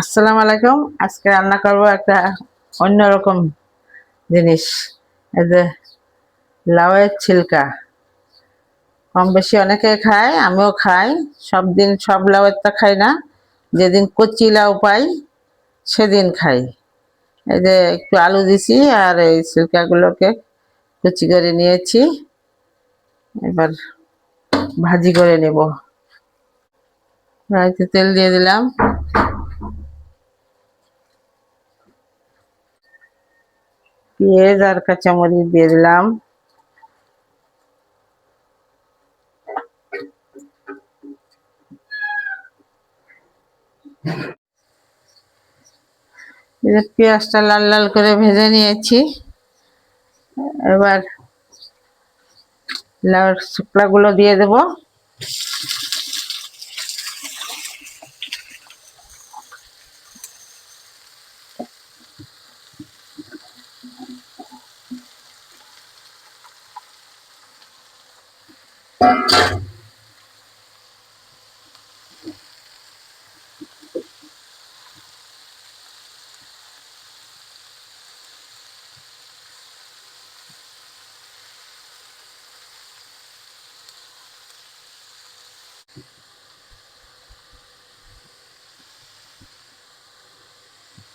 আসসালামু আলাইকুম। আজকে রান্না করব একটা অন্যরকম জিনিস। এই যে লাউয়ের ছিলকা, কম বেশি অনেকে খায়, আমিও খাই। সব দিন সব লাউয়েরটা খাই না, যেদিন কচি লাউ পাই সেদিন খাই। এই যে একটু আলু দিছি আর এই ছিলকাগুলোকে কুচি করে নিয়েছি, এবার ভাজি করে নেব। কড়াইতে তেল দিয়ে দিলাম, পেঁয়াজ আর কাঁচামরিচ দিয়ে দিলাম, পেঁয়াজটা লাল লাল করে ভেজে নিয়েছি। এবার লাউর শুকলাগুলো দিয়ে দেব।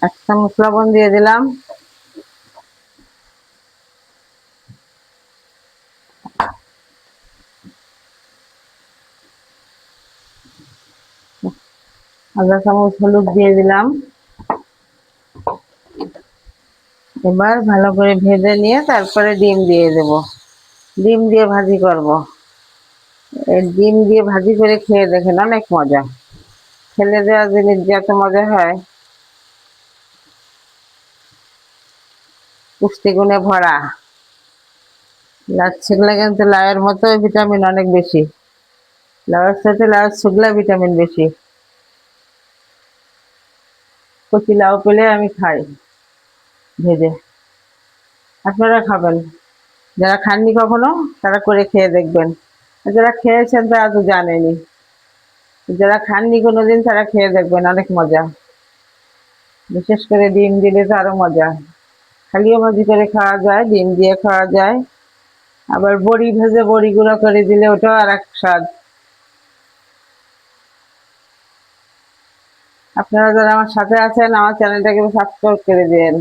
এক চামচ লবণ দিয়ে দিলাম, আধা চামচ হলুদ দিয়ে দিলাম। এবার ভালো করে ভেজে নিয়ে তারপরে ডিম দিয়ে দেব। ডিম দিয়ে ভাজি করব। এই ডিম দিয়ে ভাজি করে খেয়ে দেখেন, অনেক মজা। ফেলে দেওয়া জিনিস যে এত মজা হয়, পুষ্টিগুণে ভরা। লাউ ছিগলে কিন্তু লাউয়ের মতো ভিটামিন অনেক বেশি। লাউয়ের সাথে লাউয়ের শুকলা ভিটামিন বেশি। কচি লাউ পেলে আমি খাই ভেজে। আপনারা খাবেন, যারা খাননি কখনো তারা করে খেয়ে দেখবেন। আর যারা খেয়েছেন তারা তো জানেনি, যারা খাননি কোনোদিন তারা খেয়ে দেখবেন, অনেক মজা। বিশেষ করে ডিম দিলে তো আরো মজা। খালিও ভাজি করে খাওয়া যায়, ডিম দিয়ে খাওয়া যায়, আবার বড়ি ভেজে বড়ি গুঁড়ো করে দিলে ওটাও আর এক স্বাদ। আপনারা যারা আমার সাথে আছেন, আমার চ্যানেলটাকে সাবস্ক্রাইব করে দিন।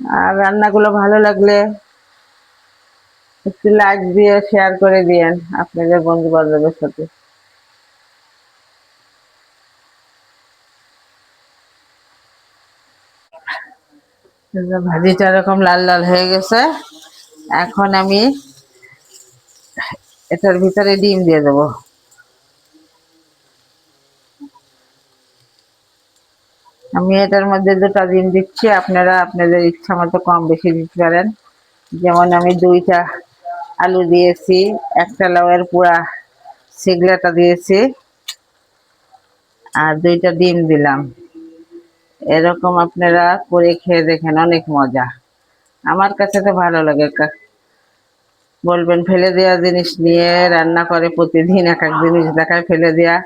আর রান্নাগুলো ভালো লাগলে একটু লাইক দিয়ে শেয়ার করে দিয়েন আপনাদের বন্ধু বান্ধবের সাথে। ভাজিটা এরকম লাল লাল হয়ে গেছে, এখন আমি এটার ভিতরে ডিম দিয়ে দেবো। আমি এটার মধ্যে 2টা ডিম দিচ্ছি, আপনারা আপনাদের ইচ্ছা মতো কম বেশি দিতে পারেন। যেমন আমি 2টা আলু দিয়েছি, একটা লাউয়ের পুরা ছিগড়াটা দিয়েছি, আর 2টা ডিম দিলাম। এরকম আপনারা করে খেয়ে দেখেন, অনেক মজা। আমার কাছে তো ভালো লাগে। বলবেন ফেলে দেওয়া জিনিস নিয়ে রান্না করে, প্রতিদিন এক এক জিনিস দেখায় ফেলে দেওয়া।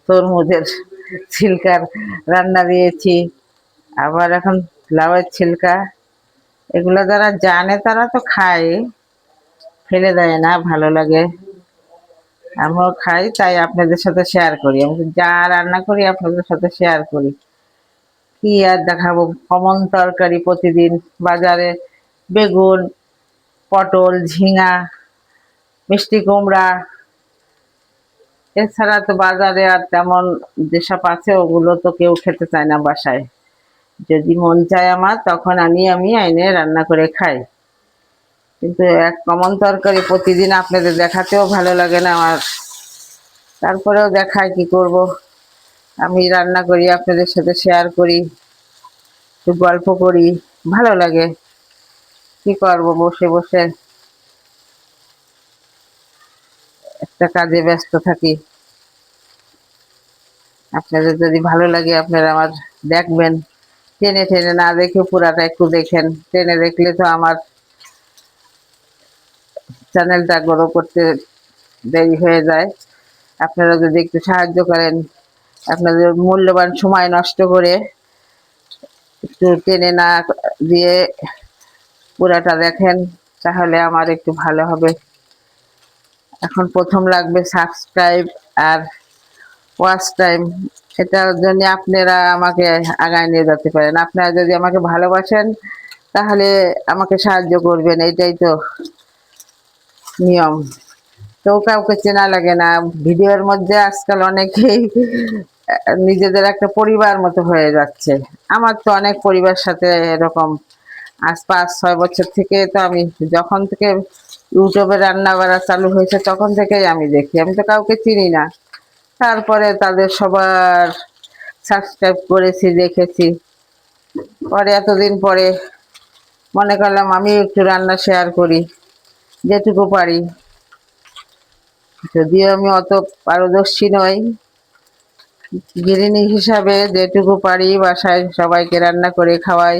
তরমুজের ছিলকার রান্না দিয়েছি, আবার এখন লাউয়ের ছিলকা। এগুলো যারা জানে তারা তো খায়, ফেলে দেয় না, ভালো লাগে। আমিও খাই, তাই আপনাদের সাথে শেয়ার করি। আমি যা রান্না করি আপনাদের সাথে শেয়ার করি। কি আর দেখাবো, কমন তরকারি প্রতিদিন বাজারে। বেগুন, পটল, ঝিঙা, মিষ্টি কুমড়া, এছাড়া তো বাজারে আর তেমন যেসব আছে ওগুলো তো কেউ খেতে চায় না বাসায়। যদি মন চায় আমার, তখন আমি এনে রান্না করে খাই। কিন্তু এক কমন তরকারি প্রতিদিন আপনাদের দেখাতেও ভালো লাগে না আমার। তারপরেও দেখায়, কি করব। আমি রান্না করি, আপনাদের সাথে শেয়ার করি, একটু গল্প করি, ভালো লাগে। কি করব, বসে বসে একটা কাজে ব্যস্ত থাকি। আপনাদের যদি ভালো লাগে আপনারা আমার দেখবেন। টেনে টেনে না দেখে পুরাটা একটু দেখেন। টেনে দেখলে তো আমার চ্যানেলটা গ্রো করতে দেরি হয়ে যায়। আপনারা যদি একটু সাহায্য করেন, আপনাদের মূল্যবান সময় নষ্ট করে একটু টেনে না দিয়ে পুরাটা দেখেন, তাহলে আমার একটু ভালো হবে। এখন প্রথম লাগবে সাবস্ক্রাইব আর ওয়াচ টাইম। এটার জন্য আপনারা আমাকে আগায় নিয়ে যেতে পারেন। আপনারা যদি আমাকে ভালোবাসেন তাহলে আমাকে সাহায্য করবেন, এটাই তো নিয়ম। তো কাউকে চেনা লাগে না, ভিডিওর মধ্যে আজকাল অনেকেই নিজেদের একটা পরিবার মতো হয়ে যাচ্ছে। আমার তো অনেক পরিবার সাথে এরকম, আজ 5-6 বছর থেকে তো আমি যখন থেকে ইউটিউবে রান্না বাড়া চালু হয়েছে তখন থেকেই আমি দেখি। আমি তো কাউকে চিনি না, তারপরে তাদের সবার সাবস্ক্রাইব করেছি, দেখেছি। পরে এতদিন পরে মনে করলাম আমি একটু রান্না শেয়ার করি যেটুকু পারি। যদিও আমি অত পারদর্শী নই, গৃহিণী হিসাবে যেটুকু পারি বাসায় সবাইকে রান্না করে খাওয়াই,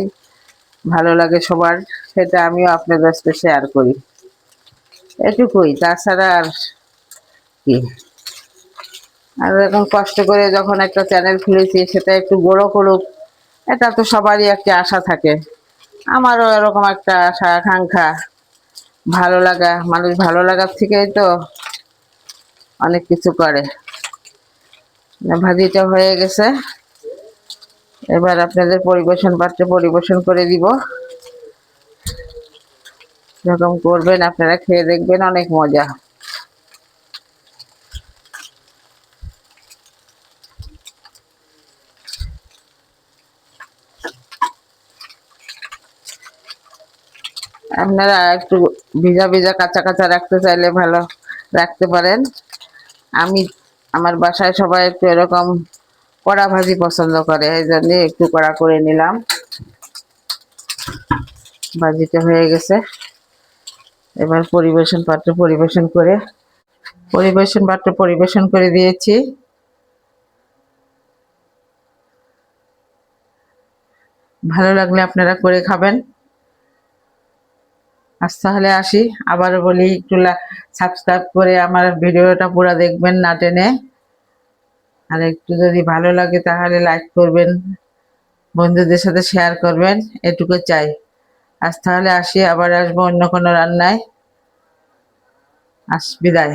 ভালো লাগে সবার, সেটা আমিও আপনাদের সাথে শেয়ার করি। এটুকুই, তাছাড়া আর কি। আর এখন কষ্ট করে যখন একটা চ্যানেল খুলেছি সেটা একটু বড় করুক, এটা তো সবারই একটা আশা থাকে। আমারও এরকম একটা আশা আকাঙ্ক্ষা, ভালো লাগা। মানুষ ভালো লাগার থেকেই তো অনেক কিছু করে। ভাজিটা হয়ে গেছে, এবার আপনাদের পরিবেশন পাত্রে পরিবেশন করে দিব। এরকম করবেন, আপনারা খেয়ে দেখবেন, অনেক মজা। আপনারা একটু ভিজা ভিজা কাঁচা কাঁচা রাখতে চাইলে ভালো রাখতে পারেন। আমি আমার বাসায় সবাই একটু এরকম কড়া ভাজি পছন্দ করে, এই জন্য একটু কড়া করে নিলাম। ভাজিটা হয়ে গেছে, এবার পরিবেশন পাত্রে পরিবেশন করে দিয়েছি। ভালো লাগলে আপনারা করে খাবেন। আজ তাহলে আসি, আবারও বলি একটু সাবস্ক্রাইব করে আমার ভিডিওটা পুরো দেখবেন না টেনে। আর একটু যদি ভালো লাগে তাহলে লাইক করবেন, বন্ধুদের সাথে শেয়ার করবেন, এটুকু চাই। আজ তাহলে আসি, আবার আসবো অন্য কোনো রান্নায়। বিদায়।